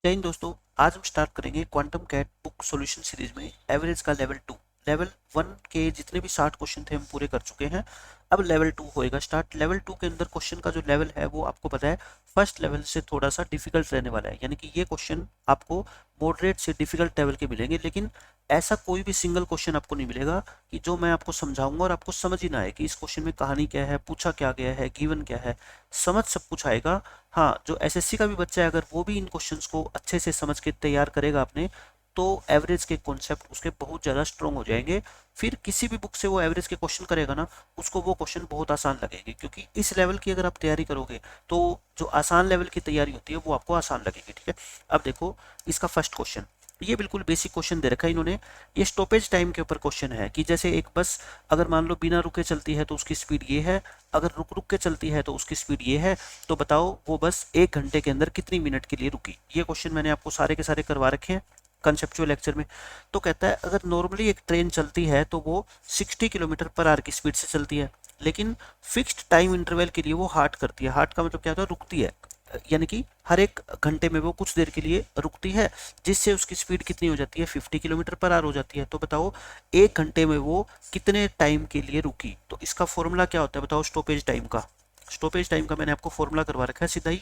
जय हिंद दोस्तों। आज हम स्टार्ट करेंगे Quantum CAT book solution series में एवरेज का लेवल 2। लेवल 1 के जितने भी 60 क्वेश्चन थे हम पूरे कर चुके हैं। अब लेवल 2 होएगा स्टार्ट। लेवल 2 के अंदर क्वेश्चन का जो लेवल है वो आपको पता है फर्स्ट लेवल से थोड़ा सा डिफिकल्ट रहने वाला है, यानी कि ये क्वेश्चन आपको मॉडरेट से डिफिकल्ट लेवल के मिलेंगे। लेकिन ऐसा कोई भी सिंगल क्वेश्चन आपको नहीं मिलेगा कि जो मैं आपको समझाऊंगा और आपको समझ ही ना आए कि इस क्वेश्चन में कहानी क्या है, पूछा क्या गया है, गिवन क्या है। समझ सब कुछ आएगा। हाँ, जो एसएससी का भी बच्चा है अगर वो भी इन क्वेश्चंस को अच्छे से समझ के तैयार करेगा अपने, तो एवरेज के कॉन्सेप्ट उसके बहुत ज़्यादा स्ट्रॉन्ग हो जाएंगे। फिर किसी भी बुक से वो एवरेज के क्वेश्चन करेगा ना, उसको वो क्वेश्चन बहुत आसान लगेंगे, क्योंकि इस लेवल की अगर आप तैयारी करोगे तो जो आसान लेवल की तैयारी होती है वो आपको आसान लगेगी। ठीक है, अब देखो इसका फर्स्ट क्वेश्चन, ये बिल्कुल बेसिक क्वेश्चन दे रखा है इन्होंने। ये स्टॉपेज टाइम के ऊपर क्वेश्चन है कि जैसे एक बस अगर मान लो बिना रुके चलती है तो उसकी स्पीड ये है, अगर रुक रुक के चलती है तो उसकी स्पीड ये है। तो बताओ वो बस 1 घंटे के अंदर कितनी मिनट के लिए रुकी। ये क्वेश्चन मैंने आपको सारे के सारे करवा रखे हैं कंसेप्चुअल लेक्चर में। तो कहता है अगर नॉर्मली एक ट्रेन चलती है तो वो 60 किलोमीटर पर आवर की स्पीड से चलती है, लेकिन फिक्स्ड टाइम इंटरवल के लिए वो हार्ट करती है। हार्ट का मतलब क्या होता है, रुकती है, यानी कि हर एक घंटे में वो कुछ देर के लिए रुकती है, जिससे उसकी स्पीड कितनी हो जाती है, 50 किलोमीटर पर आवर हो जाती है। तो बताओ 1 घंटे में वो कितने टाइम के लिए रुकी। तो इसका फॉर्मूला क्या होता है बताओ स्टॉपेज टाइम का। स्टॉपेज टाइम का मैंने आपको फॉर्मूला करवा रखा है सीधा ही,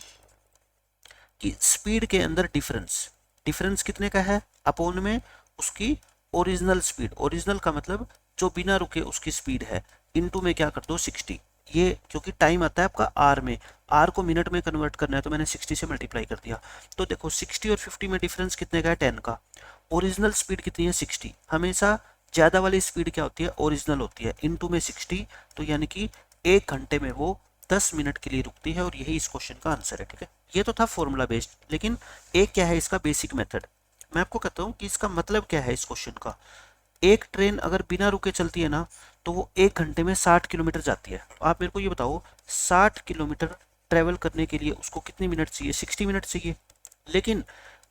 कि स्पीड के अंदर डिफरेंस, डिफरेंस कितने का है अपोन में उसकी ओरिजिनल स्पीड। ओरिजिनल का मतलब जो बिना रुके उसकी स्पीड है, इनटू में क्या कर दो 60। ये क्योंकि टाइम आता है आपका आर में, आर को मिनट में कन्वर्ट करना है तो मैंने 60 से मल्टीप्लाई कर दिया। तो देखो 60 और 50 में डिफरेंस कितने का है, 10 का। ओरिजिनल स्पीड कितनी है, 60। हमेशा ज्यादा वाली स्पीड क्या होती है, ओरिजिनल होती है, इनटू में 60। तो यानी कि 1 घंटे में वो 10 मिनट के लिए रुकती है, और यही इस क्वेश्चन का आंसर है। ठीक है, ये तो था फॉर्मूला बेस्ड, लेकिन एक क्या है इसका बेसिक मेथड। मैं आपको कहता हूँ कि इसका मतलब क्या है इस क्वेश्चन का। एक ट्रेन अगर बिना रुके चलती है ना, तो वो 1 घंटे में 60 किलोमीटर जाती है। तो आप मेरे को ये बताओ 60 किलोमीटर ट्रेवल करने के लिए उसको कितनी मिनट चाहिए, 60 मिनट चाहिए। लेकिन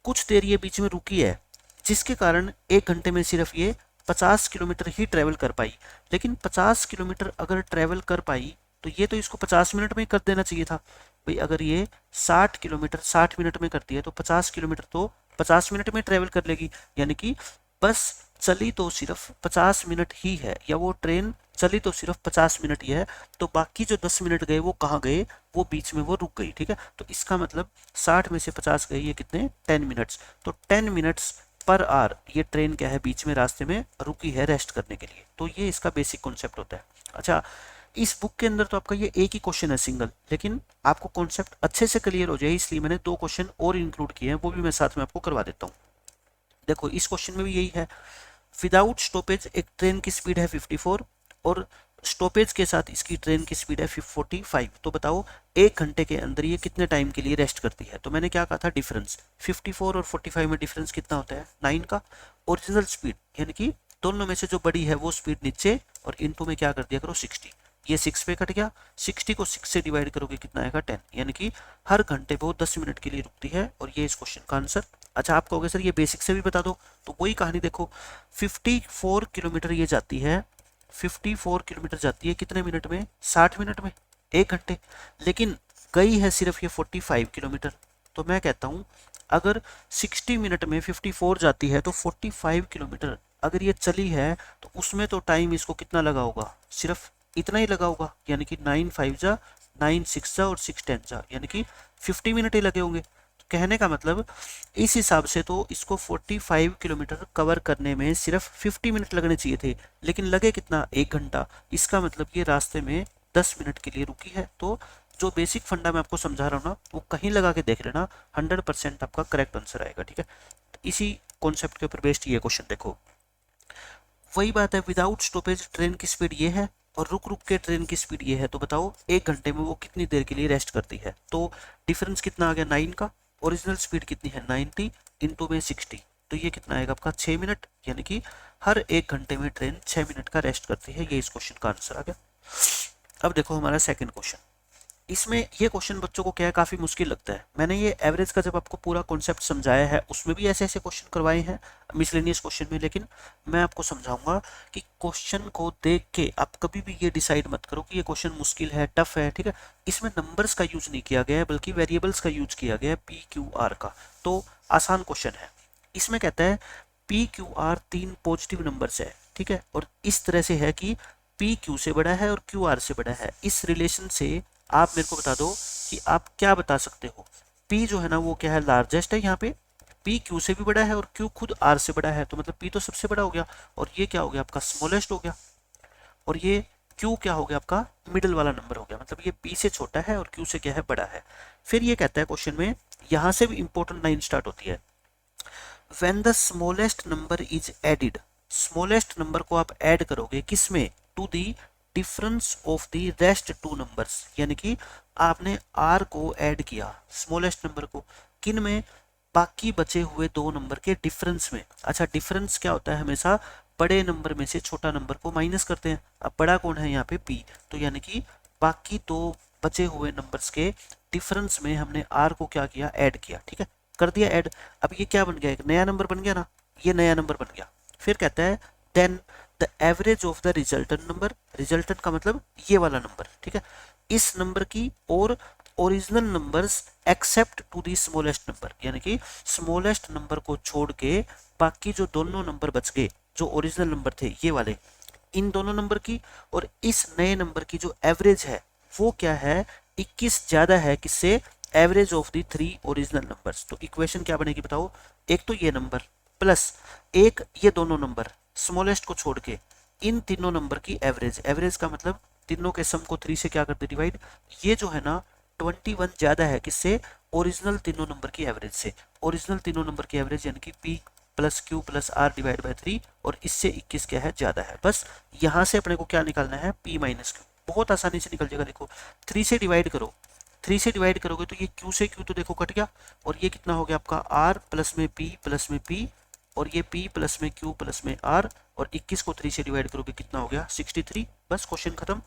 कुछ देर ये बीच में रुकी है, जिसके कारण 1 घंटे में सिर्फ ये 50 किलोमीटर ही ट्रेवल कर पाई। लेकिन 50 किलोमीटर अगर ट्रेवल कर पाई तो ये तो इसको 50 मिनट में कर देना चाहिए था। भाई अगर ये 60 किलोमीटर 60 मिनट में करती है तो 50 किलोमीटर तो 50 मिनट में ट्रेवल कर लेगी। यानी कि बस चली तो सिर्फ 50 मिनट ही है, या वो ट्रेन चली तो सिर्फ 50 मिनट ही है। तो बाकी जो 10 मिनट गए वो कहाँ गए, वो बीच में वो रुक गई। ठीक है, तो इसका मतलब 60 में से 50 गए, ये कितने, 10 मिनट्स। तो 10 मिनट्स पर आवर ये ट्रेन क्या है, बीच में रास्ते में रुकी है रेस्ट करने के लिए। तो ये इसका बेसिक कॉन्सेप्ट होता है। अच्छा, इस बुक के अंदर तो आपका ये एक ही क्वेश्चन है सिंगल, लेकिन आपको कॉन्सेप्ट अच्छे से क्लियर हो जाए इसलिए मैंने 2 क्वेश्चन और इंक्लूड किए हैं, वो भी मैं साथ में आपको करवा देता हूँ। देखो इस क्वेश्चन में भी यही है, विदाउट स्टॉपेज एक ट्रेन की स्पीड है 54, और स्टॉपेज के साथ इसकी ट्रेन की स्पीड है 45। तो बताओ 1 घंटे के अंदर ये कितने टाइम के लिए रेस्ट करती है। तो मैंने क्या कहा था, डिफरेंस 54 और 45 में डिफरेंस कितना होता है, 9 का। ओरिजिनल स्पीड यानी कि दोनों में से जो बड़ी है वो स्पीड नीचे, और इनटू में क्या कर दिया करो 60। ये 6 पे कट गया, 60 को 6 से डिवाइड करोगे कितना आएगा, 10। यानी कि हर घंटे पे वो 10 मिनट के लिए रुकती है, और ये इस क्वेश्चन का आंसर। अच्छा, आप कहोगे सर ये बेसिक से भी बता दो, तो वही कहानी देखो, 54 किलोमीटर ये जाती है, 54 किलोमीटर जाती है कितने मिनट में, 60 मिनट में, 1 घंटे। लेकिन गई है सिर्फ ये 45 किलोमीटर। तो मैं कहता हूँ अगर 60 मिनट में 54 जाती है तो 45 किलोमीटर अगर ये चली है तो उसमें तो टाइम इसको कितना लगा होगा, सिर्फ इतना ही लगा होगा। यानी कि 9 5 जा, 9 6 जा और 6 10 जा, यानी कि 50 मिनट ही लगे होंगे। तो कहने का मतलब इस हिसाब से तो इसको 45 किलोमीटर कवर करने में सिर्फ 50 मिनट लगने चाहिए थे, लेकिन लगे कितना, 1 घंटा। इसका मतलब ये रास्ते में 10 मिनट के लिए रुकी है। तो जो बेसिक फंडा मैं आपको समझा रहा हूँ ना, वो कहीं लगा के देख लेना, 100% आपका करेक्ट आंसर आएगा। ठीक है, तो इसी कॉन्सेप्ट के ऊपर बेस्ड ये क्वेश्चन देखो। वही बात है, विदाउट स्टॉपेज ट्रेन की स्पीड ये है और रुक रुक के ट्रेन की स्पीड ये है। तो बताओ 1 घंटे में वो कितनी देर के लिए रेस्ट करती है। तो डिफरेंस कितना आ गया, 9 का। ओरिजिनल स्पीड कितनी है, 90, इंटू में 60। तो ये कितना आएगा आपका, 6 मिनट। यानी कि हर 1 घंटे में ट्रेन 6 मिनट का रेस्ट करती है। ये इस क्वेश्चन का आंसर आ गया। अब देखो हमारा सेकंड क्वेश्चन। इसमें ये क्वेश्चन बच्चों को क्या है, काफ़ी मुश्किल लगता है। मैंने ये एवरेज का जब आपको पूरा कॉन्सेप्ट समझाया है उसमें भी ऐसे ऐसे क्वेश्चन करवाए हैं मिसलेनियस क्वेश्चन में, लेकिन मैं आपको समझाऊंगा कि क्वेश्चन को देख के आप कभी भी ये डिसाइड मत करो कि ये क्वेश्चन मुश्किल है, टफ है, ठीक है। इसमें नंबर्स का यूज नहीं किया गया है बल्कि वेरिएबल्स का यूज किया गया है, पी क्यू आर का। तो आसान क्वेश्चन है। इसमें कहता है P Q R 3 positive numbers है, ठीक है, और इस तरह से है कि पी क्यू से बड़ा है और क्यू आर से बड़ा है। इस रिलेशन से आप मेरे को बता दो कि आप क्या बता सकते हो। P जो है ना वो क्या है, लार्जेस्ट है यहाँ पे, P Q से भी बड़ा है और Q खुद R से बड़ा है, तो मतलब P तो सबसे बड़ा हो गया, और ये क्या हो गया आपका स्मॉलेस्ट हो गया, और ये Q क्या हो गया आपका मिडिल वाला नंबर हो गया, मतलब ये P से छोटा है और Q से क्या है, बड़ा है। फिर ये कहता है क्वेश्चन में, यहाँ से भी इंपॉर्टेंट लाइन स्टार्ट होती है, when the smallest number is added, smallest number को आप ऐड करोगे किसमें, to the difference of the rest two numbers, यानी कि आपने आर को ऐड किया स्मॉलेस्ट नंबर को किन में, बाकी बचे हुए दो नंबर के डिफरेंस में। अच्छा, डिफरेंस क्या होता है, हमेशा बड़े नंबर में से छोटा नंबर को माइनस करते हैं। अब बड़ा कौन है यहाँ पे, पी, तो यानी कि बाकी दो बचे हुए नंबर्स के डिफरेंस में हमने आर को क्या किया, ऐड किया, ठीक है, कर दिया ऐड। अब ये क्या बन गया, एक नया नंबर बन गया ना, ये नया नंबर बन गया। फिर कहता है then the average of the resultant number, resultant का मतलब ये वाला नंबर, ठीक है, इस नंबर की और original numbers except to the smallest number, यानी कि स्मॉलेस्ट नंबर को छोड़ के बाकी जो दोनों नंबर बच गए जो ओरिजिनल नंबर थे ये वाले, इन दोनों नंबर की और इस नए नंबर की जो एवरेज है वो क्या है, 21 ज्यादा है किससे, average of the 3 original numbers. तो इक्वेशन क्या बनेगी बताओ, एक तो ये नंबर प्लस एक ये दोनों नंबर स्मॉलेस्ट को छोड़ के इन तीनों नंबर की एवरेज, एवरेज का मतलब तीनों के सम को 3 से क्या करते डिवाइड, ये जो है ना 21 ज्यादा है किससे, ओरिजिनल तीनों नंबर की एवरेज से। ओरिजिनल तीनों नंबर की एवरेज यानी कि P plus Q plus R divide by 3, और इससे 21 क्या है, ज्यादा है। बस यहाँ से अपने को क्या निकालना है, पी माइनस क्यू, बहुत आसानी से निकल जाएगा। देखो 3 से डिवाइड करो, 3 से डिवाइड करोगे तो ये q से q तो देखो कट गया, और ये कितना हो गया आपका r प्लस में p प्लस में p, और ये p प्लस में q प्लस में r, और 21 को 3 से डिवाइड करोगे कितना हो गया, 63। बस क्वेश्चन खत्म।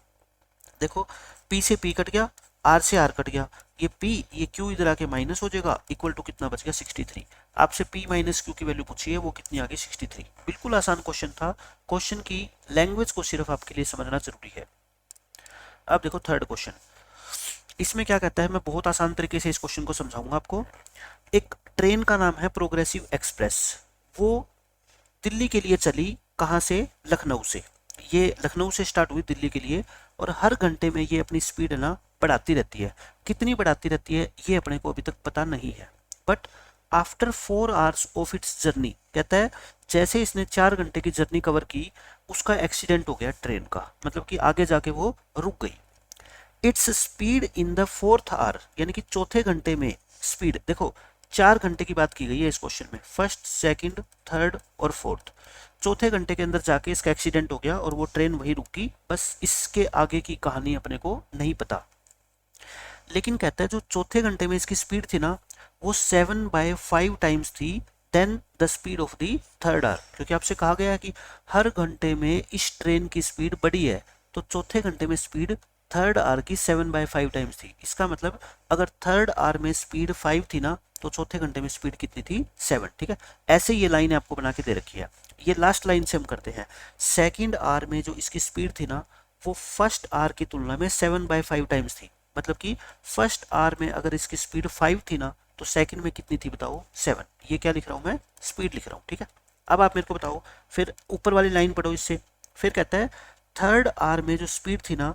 देखो p से p कट गया, r से r कट गया, ये p ये q इधर आके माइनस हो जाएगा, इक्वल टू कितना बच गया, 63। आपसे p माइनस q की वैल्यू पूछी है, वो कितनी आ गई, 63। बिल्कुल आसान क्वेश्चन था। क्वेश्चन की लैंग्वेज को सिर्फ आपके लिए समझना जरूरी है। अब देखो थर्ड क्वेश्चन, इसमें क्या कहता है, मैं बहुत आसान तरीके से इस क्वेश्चन को समझाऊंगा आपको। एक ट्रेन का नाम है प्रोग्रेसिव एक्सप्रेस, वो दिल्ली के लिए चली, कहाँ से, लखनऊ से। ये लखनऊ से स्टार्ट हुई दिल्ली के लिए, और हर घंटे में ये अपनी स्पीड है ना बढ़ाती रहती है। कितनी बढ़ाती रहती है ये अपने को अभी तक पता नहीं है, but after 4 hours of its journey, कहता है जैसे इसने 4 घंटे की जर्नी कवर की उसका एक्सीडेंट हो गया ट्रेन का, मतलब कि आगे जाके वो रुक गई। Its speed in the 4th hour, यानी कि चौथे घंटे में स्पीड, देखो 4 घंटे की बात की गई है इस क्वेश्चन में, फर्स्ट सेकंड थर्ड और फोर्थ। चौथे घंटे के अंदर जाके इसका एक्सीडेंट हो गया और वो ट्रेन वहीं रुकी। बस इसके आगे की कहानी अपने को नहीं पता, लेकिन कहता है जो चौथे घंटे में इसकी स्पीड थी ना वो 7/5 टाइम्स थी then the speed of the third hour, क्योंकि आपसे कहा गया है कि हर घंटे में इस ट्रेन की स्पीड बढ़ी है, तो चौथे घंटे में स्पीड थर्ड आर की 7/5 टाइम्स थी। इसका मतलब अगर थर्ड आर में स्पीड 5 थी ना तो चौथे घंटे में स्पीड कितनी थी, 7, ठीक है। ऐसे ये लाइन आपको बना के दे रखी है। ये लास्ट लाइन से हम करते हैं, सेकंड आर में जो इसकी स्पीड थी ना वो फर्स्ट आर की तुलना में 7/5 टाइम्स थी, मतलब कि फर्स्ट आर में अगर इसकी स्पीड 5 थी ना तो सेकंड में कितनी थी बताओ, 7। ये क्या लिख रहा हूं मैं, स्पीड लिख रहा हूं, ठीक है। अब आप मेरे को बताओ, फिर ऊपर वाली लाइन पढ़ो इससे। फिर कहता है थर्ड आर में जो स्पीड थी ना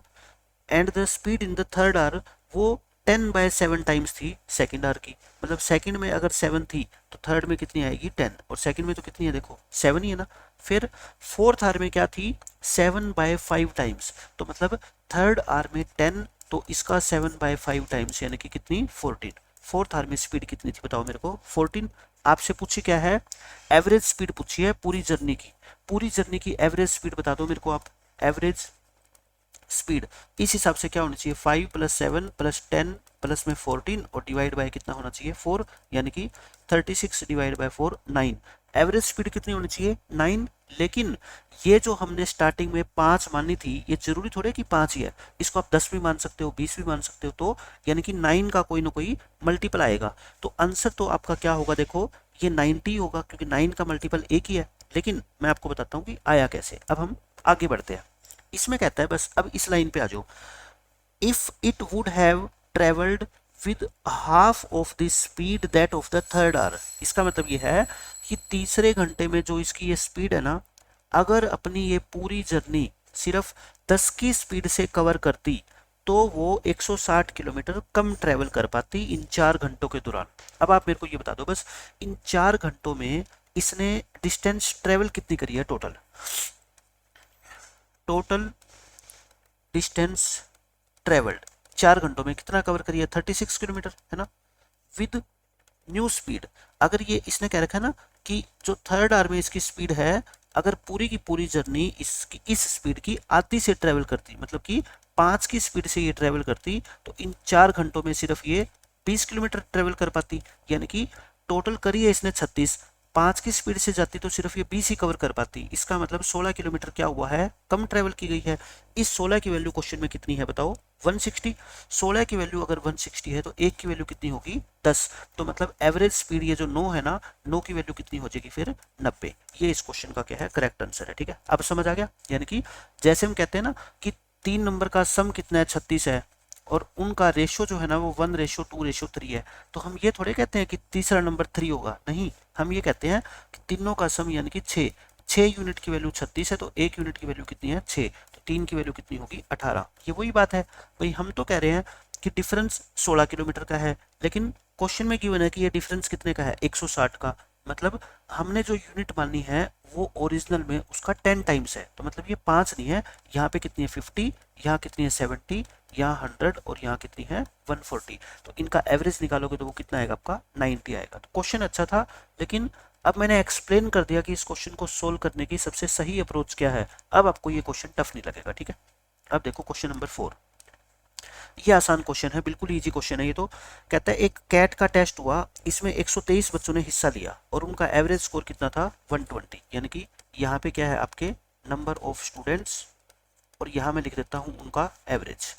and the speed in the third hour वो 10/7 टाइम्स थी सेकंड आर की, मतलब सेकंड में अगर 7 थी तो थर्ड में कितनी आएगी, 10, और सेकंड में तो कितनी है देखो 7 ही है ना। फिर फोर्थ आर में क्या थी, 7/5 टाइम्स, तो मतलब थर्ड आर में 10 तो इसका 7/5 टाइम्स यानी कि कितनी, 14। फोर्थ आर में स्पीड कितनी थी बताओ मेरे को, 14। आपसे पूछी क्या है, एवरेज स्पीड पूछी है पूरी जर्नी की, पूरी जर्नी की एवरेज स्पीड बता दो मेरे को आप। एवरेज स्पीड इस हिसाब से क्या होनी चाहिए, 5 + 7 + 10 प्लस में 14 और डिवाइड बाय कितना होना चाहिए, 4, यानी कि 36 डिवाइड बाय 4 9। एवरेज स्पीड कितनी होनी चाहिए, 9, लेकिन ये जो हमने स्टार्टिंग में 5 मानी थी, ये जरूरी थोड़े कि 5 ही है, इसको आप 10 भी मान सकते हो, 20 भी मान सकते हो, तो यानी कि 9 का कोई ना कोई मल्टीपल आएगा। तो आंसर तो आपका क्या होगा, देखो ये 90 होगा, क्योंकि 9 का मल्टीपल एक ही है। लेकिन मैं आपको बताता हूँ कि आया कैसे। अब हम आगे बढ़ते हैं। इसमें कहता है, बस अब इस लाइन पे आ जाओ, if it would have traveled with half of the speed that of the third hour। इसका मतलब ये है कि तीसरे घंटे में जो इसकी ये स्पीड है ना, अगर अपनी ये पूरी जर्नी सिर्फ 10 की स्पीड से कवर करती तो वो 160 किलोमीटर कम ट्रेवल कर पाती इन 4 घंटों के दौरान। अब आप मेरे को ये बता दो बस, इन 4 घंटों में इसने डिस्टेंस ट्रेवल कितनी करी है, टोटल टोटल डिस्टेंस ट्रेवल्ड 4 घंटों में कितना कवर करिए, 36 किलोमीटर, है ना, विद न्यू स्पीड। अगर ये इसने कह रखा है ना कि जो थर्ड आवर में इसकी स्पीड है, अगर पूरी की पूरी जर्नी इसकी इस स्पीड की आधी से ट्रेवल करती, मतलब कि 5 की स्पीड से ये ट्रेवल करती, तो इन 4 घंटों में सिर्फ ये 20 किलोमीटर ट्रेवल कर पाती। यानी कि टोटल करी है इसने 36, 5 की स्पीड से जाती तो सिर्फ ये 20 ही कवर कर पाती। इसका मतलब 16 किलोमीटर क्या हुआ है, कम ट्रेवल की गई है। इस 16 की वैल्यू क्वेश्चन में कितनी है बताओ, 160। 16 की वैल्यू अगर 160 है तो एक की वैल्यू कितनी होगी, 10। तो मतलब एवरेज स्पीड ये जो 9 है ना, 9 की वैल्यू कितनी हो जाएगी फिर, 90। ये इस क्वेश्चन का क्या है, करेक्ट आंसर है। ठीक है, अब समझ आ गया। यानी कि जैसे हम कहते हैं ना कि 3 नंबर का सम कितना है, 36 है, और उनका रेशो जो है ना वो 1:2:3 है। तो हम ये थोड़े कहते हैं कि तीसरा नंबर 3 होगा, नहीं, हम ये कहते हैं कि तीनों का सम यानी कि 6 यूनिट की वैल्यू 36 है, तो 1 यूनिट की वैल्यू कितनी है, 6, तो 3 की वैल्यू कितनी होगी, 18। ये वही बात है भाई, हम तो कह रहे हैं कि डिफरेंस 16 किलोमीटर का है, लेकिन क्वेश्चन में गिवन है कि ये डिफरेंस कितने का है, 160 का। मतलब हमने जो यूनिट मानी है वो ओरिजिनल में उसका 10 टाइम्स है, तो मतलब ये 5 नहीं है। यहाँ पे कितनी है, 50, यहाँ कितनी है, 70, यहाँ 100, और यहाँ कितनी है, 140। तो इनका एवरेज निकालोगे तो वो कितना आएगा आपका, 90 आएगा। तो क्वेश्चन अच्छा था, लेकिन अब मैंने एक्सप्लेन कर दिया कि इस क्वेश्चन को सोल्व करने की सबसे सही अप्रोच क्या है। अब आपको ये क्वेश्चन टफ नहीं लगेगा। ठीक है, अब देखो क्वेश्चन नंबर 4। ये आसान क्वेश्चन है, बिल्कुल इजी क्वेश्चन है ये तो। कहता है एक कैट का टेस्ट हुआ, इसमें 123 बच्चों ने हिस्सा लिया और उनका एवरेज स्कोर कितना था, 120। यानी कि यहाँ पे क्या है आपके नंबर ऑफ स्टूडेंट्स, और यहाँ मैं लिख देता हूँ उनका एवरेज।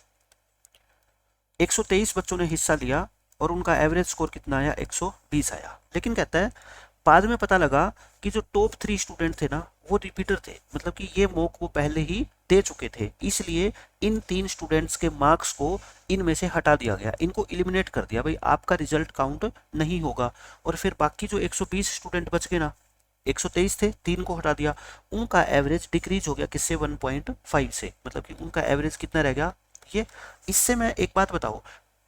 123 बच्चों ने हिस्सा लिया और उनका एवरेज स्कोर कितना आया, 120 आया। लेकिन कहता है बाद में पता लगा कि जो टॉप 3 स्टूडेंट थे ना वो रिपीटर थे, मतलब कि ये मॉक वो पहले ही दे चुके थे, इसलिए इन 3 स्टूडेंट्स के मार्क्स को इनमें से हटा दिया गया, इनको एलिमिनेट कर दिया, भाई आपका रिजल्ट काउंट नहीं होगा। और फिर बाकी जो 120 स्टूडेंट बच गए ना, 123 थे, 3 को हटा दिया, उनका एवरेज डिक्रीज हो गया किससे, 1.5 से, मतलब कि उनका एवरेज कितना रह गया ये। इससे मैं एक बात बताओ,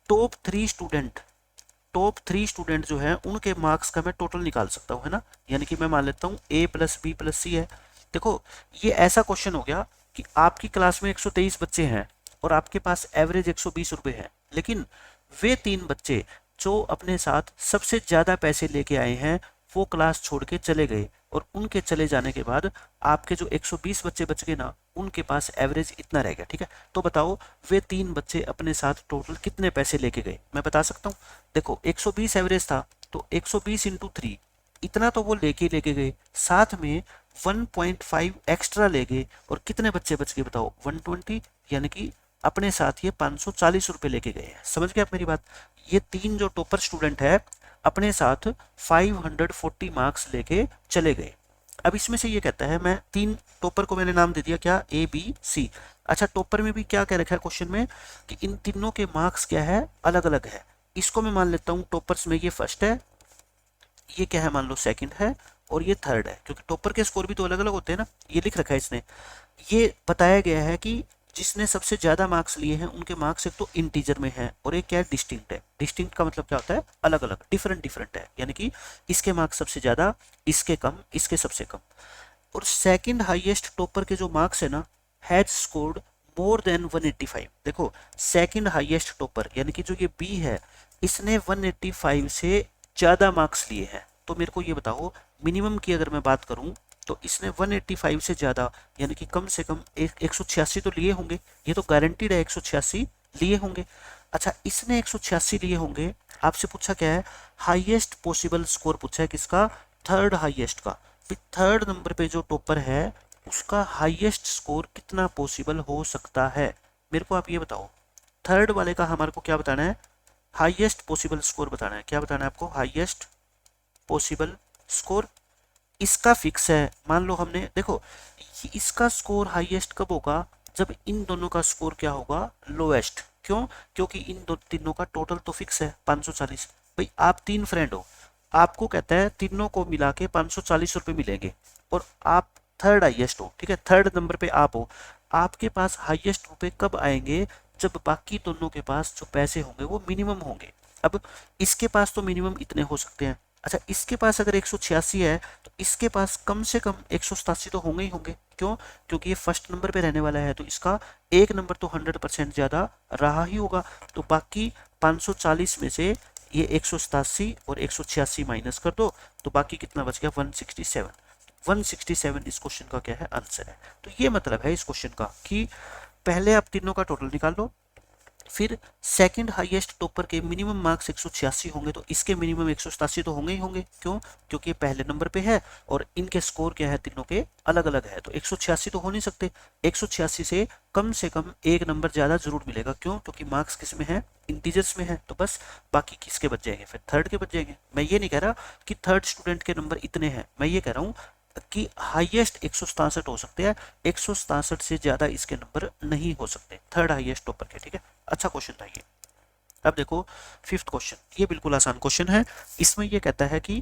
टॉप थ्री स्टूडेंट जो है उनके मार्क्स का मैं टोटल निकाल सकता हूँ, है ना। यानी कि मैं मान लेता हूँ A+B+C है। देखो ये ऐसा क्वेश्चन हो गया कि आपकी क्लास में 123 बच्चे हैं और आपके पास एवरेज 120 रुपये है, लेकिन वे 3 बच्चे जो अपने साथ सबसे ज़्यादा पैसे लेके आए हैं वो क्लास छोड़ के चले गए, और उनके चले जाने के बाद आपके जो 120 बच्चे बच गए ना, उनके पास एवरेज इतना रह गया। ठीक है, तो बताओ वे 3 बच्चे अपने साथ टोटल कितने पैसे लेके गए, मैं बता सकता हूँ। देखो 120 एवरेज था, तो 120 × 3 इतना तो वो लेके गए, साथ में 1.5 एक्स्ट्रा ले गए, और कितने बच्चे बच गए बताओ, 120। यानी कि अपने साथ ये 540 रुपये लेके गए हैं। समझ गए आप मेरी बात। ये 3 जो टॉपर स्टूडेंट है अपने साथ 540 मार्क्स लेके चले गए। अब इसमें से ये कहता है, मैं 3 टॉपर को मैंने नाम दे दिया क्या, A B C। अच्छा टॉपर में भी क्या कह रखा है क्वेश्चन में कि इन तीनों के मार्क्स क्या है, अलग अलग है। इसको मैं मान लेता हूँ टॉपर्स में ये फर्स्ट है, ये क्या है मान लो सेकंड है, और ये थर्ड है, क्योंकि टॉपर के स्कोर भी तो अलग अलग होते हैं ना। ये लिख रखा है इसने, ये बताया गया है कि जिसने सबसे ज्यादा मार्क्स लिए हैं उनके मार्क्स एक तो इंटीजर में है, और एक क्या है, डिस्टिंक्ट है। डिस्टिंक्ट का मतलब क्या होता है, अलग अलग, डिफरेंट है, यानी कि इसके मार्क्स सबसे ज्यादा, इसके कम, इसके सबसे कम। और सेकंड हाईएस्ट टॉपर के जो मार्क्स है ना, हैज स्कोर्ड मोर देन 185। देखो सेकंड हाईएस्ट टॉपर यानी कि जो ये बी है, इसने 185 से ज्यादा मार्क्स लिए हैं। तो मेरे को ये बताओ मिनिमम की अगर मैं बात करूं तो इसने 185 से ज्यादा यानी कि कम से कम 186 तो लिए होंगे, ये तो गारंटीड है 186 लिए होंगे। अच्छा इसने 186 लिए होंगे, आपसे पूछा क्या है, हाईएस्ट पॉसिबल स्कोर पूछा है किसका, थर्ड हाईएस्ट का। थर्ड नंबर पे जो टॉपर है उसका हाईएस्ट स्कोर कितना पॉसिबल हो सकता है, मेरे को आप ये बताओ। थर्ड वाले का हमारे को क्या बताना है, हाईएस्ट पॉसिबल स्कोर बताना है। क्या बताना है आपको, हाईएस्ट पॉसिबल स्कोर। इसका फिक्स है, मान लो हमने देखो इसका स्कोर हाईएस्ट कब होगा, जब इन दोनों का स्कोर क्या होगा, लोएस्ट। क्यों, क्योंकि इन दो तीनों का टोटल तो फिक्स है 540। भाई आप तीन फ्रेंड हो, आपको कहता है तीनों को मिला के 540 रुपये मिलेंगे, और आप थर्ड हाईएस्ट हो, ठीक है, थर्ड नंबर पे आप हो। आपके पास हाईएस्ट रुपए कब आएंगे, जब बाकी दोनों के पास जो पैसे होंगे वो मिनिमम होंगे। अब इसके पास तो मिनिमम इतने हो सकते हैं, अच्छा इसके पास अगर 186 है तो इसके पास कम से कम 187 तो होंगे ही होंगे। क्यों, क्योंकि ये फर्स्ट नंबर पे रहने वाला है, तो इसका एक नंबर तो 100% ज्यादा रहा ही होगा। तो बाकी 540 में से ये 187 और 186 माइनस कर दो, तो बाकी कितना बच गया, 167। 167 इस क्वेश्चन का क्या है, आंसर है। तो ये मतलब है इस क्वेश्चन का कि पहले आप तीनों का टोटल निकाल लो, फिर सेकंड हाईएस्ट टॉपर के मिनिमम मार्क्स 186 होंगे, तो इसके मिनिमम 187 तो होंगे ही होंगे। क्यों, क्योंकि ये पहले नंबर पे है और इनके स्कोर क्या है, तीनों के अलग अलग है, तो 186 तो हो नहीं सकते। 186 से कम एक नंबर ज्यादा जरूर मिलेगा। क्यों, क्योंकि मार्क्स किस में है, इंटीजर्स में है। तो बस बाकी किसके बच जाएंगे, फिर थर्ड के बच जाएंगे। मैं ये नहीं कह रहा कि थर्ड स्टूडेंट के नंबर इतने हैं, मैं ये कह रहा हूँ कि हाईएस्ट 167 हो सकते हैं, 167 से ज्यादा इसके नंबर नहीं हो सकते थर्ड हाईएस्ट टॉपर के, ठीक है। अच्छा क्वेश्चन था ये। अब देखो फिफ्थ क्वेश्चन, ये बिल्कुल आसान क्वेश्चन है। इसमें ये कहता है कि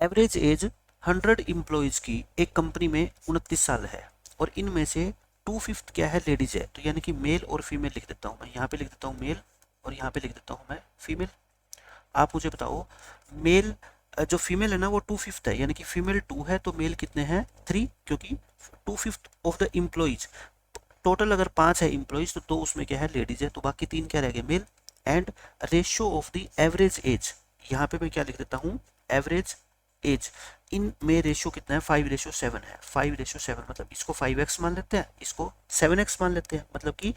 एवरेज एज 100 एम्प्लॉयज की एक कंपनी में 29 साल है, और इनमें से 2/5 क्या है, लेडीज है। तो यानी कि मेल और फीमेल लिख देता हूँ मैं, यहाँ पे लिख देता हूँ मेल और यहाँ पे लिख देता हूँ मैं फीमेल। आप मुझे बताओ, मेल जो फीमेल है ना वो 2/5 है, यानी कि फीमेल 2 है, तो मेल कितने हैं 3, क्योंकि 2/5 ऑफ द एम्प्लॉयज, टोटल अगर 5 है एम्प्लॉयज तो 2 उसमें क्या है, लेडीज है, तो बाकी 3 क्या रह गए, male. And ratio of the average age, यहाँ पे मैं क्या लिख देता हूँ, एवरेज एज। इन में रेशियो कितना है, 5:7 है। 5:7 मतलब इसको 5x मान लेते हैं, इसको 7x मान लेते हैं, मतलब कि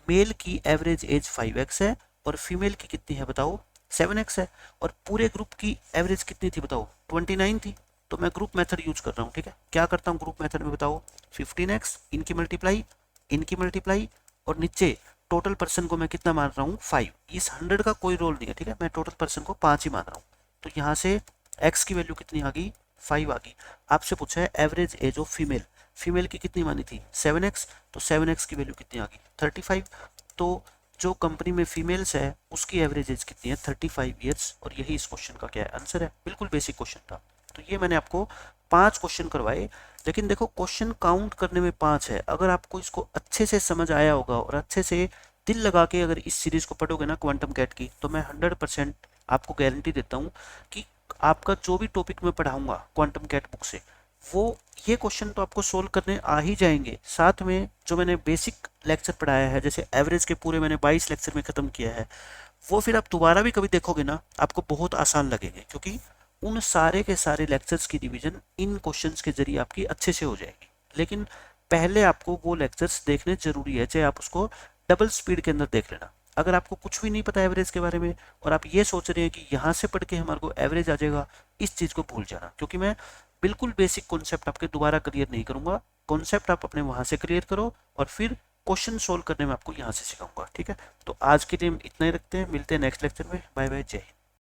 मेल की एवरेज एज 5x है और फीमेल की कितनी है बताओ, 7x है। और पूरे ग्रुप की एवरेज कितनी थी बताओ, 29 थी। तो मैं ग्रुप मेथड यूज कर रहा हूँ, ठीक है। क्या करता हूँ ग्रुप मेथड में बताओ, 15x, इनकी मल्टीप्लाई और नीचे टोटल पर्सन को मैं कितना मान रहा हूँ, 5। इस 100 का कोई रोल नहीं है, ठीक है, मैं टोटल पर्सन को 5 ही मान रहा हूँ। तो यहाँ से x की वैल्यू कितनी आ गई, 5 आ गई। आपसे पूछा है average age of female, female की कितनी मानी थी, 7x, तो 7x की वैल्यू कितनी आ गई, 35। तो जो कंपनी में फीमेल्स है उसकी एवरेज एज कितनी है, 35 ईयर्स। और यही इस क्वेश्चन का क्या है, आंसर है। बिल्कुल बेसिक क्वेश्चन था। तो ये मैंने आपको 5 क्वेश्चन करवाए, लेकिन देखो क्वेश्चन काउंट करने में 5 है। अगर आपको इसको अच्छे से समझ आया होगा और अच्छे से दिल लगा के अगर इस सीरीज को पढ़ोगे ना क्वांटम कैट की, तो मैं 100% आपको गारंटी देता हूँ कि आपका जो भी टॉपिक मैं पढ़ाऊंगा क्वांटम कैट बुक से, वो ये क्वेश्चन तो आपको सोल्व करने आ ही जाएंगे। साथ में जो मैंने बेसिक लेक्चर पढ़ाया है, जैसे एवरेज के पूरे मैंने 22 लेक्चर में खत्म किया है, वो फिर आप दोबारा भी कभी देखोगे ना आपको बहुत आसान लगेंगे, क्योंकि उन सारे के सारे लेक्चर्स की रिवीजन इन क्वेश्चंस के जरिए आपकी अच्छे से हो जाएगी। लेकिन पहले आपको वो लेक्चर्स देखने जरूरी है, चाहे आप उसको डबल स्पीड के अंदर देख लेना। अगर आपको कुछ भी नहीं पता एवरेज के बारे में और आप ये सोच रहे हैं कि यहाँ से पढ़ के हमारे को एवरेज आ जाएगा, इस चीज़ को भूल जाना, क्योंकि मैं बिल्कुल बेसिक कॉन्सेप्ट आपके दोबारा क्लियर नहीं करूंगा। कॉन्सेप्ट आप अपने वहां से क्लियर करो और फिर क्वेश्चन सोल्व करने में आपको यहाँ से सिखाऊंगा, ठीक है। तो आज के लिए इतना ही रखते हैं, मिलते हैं नेक्स्ट लेक्चर में। बाय बाय, जय हिंद।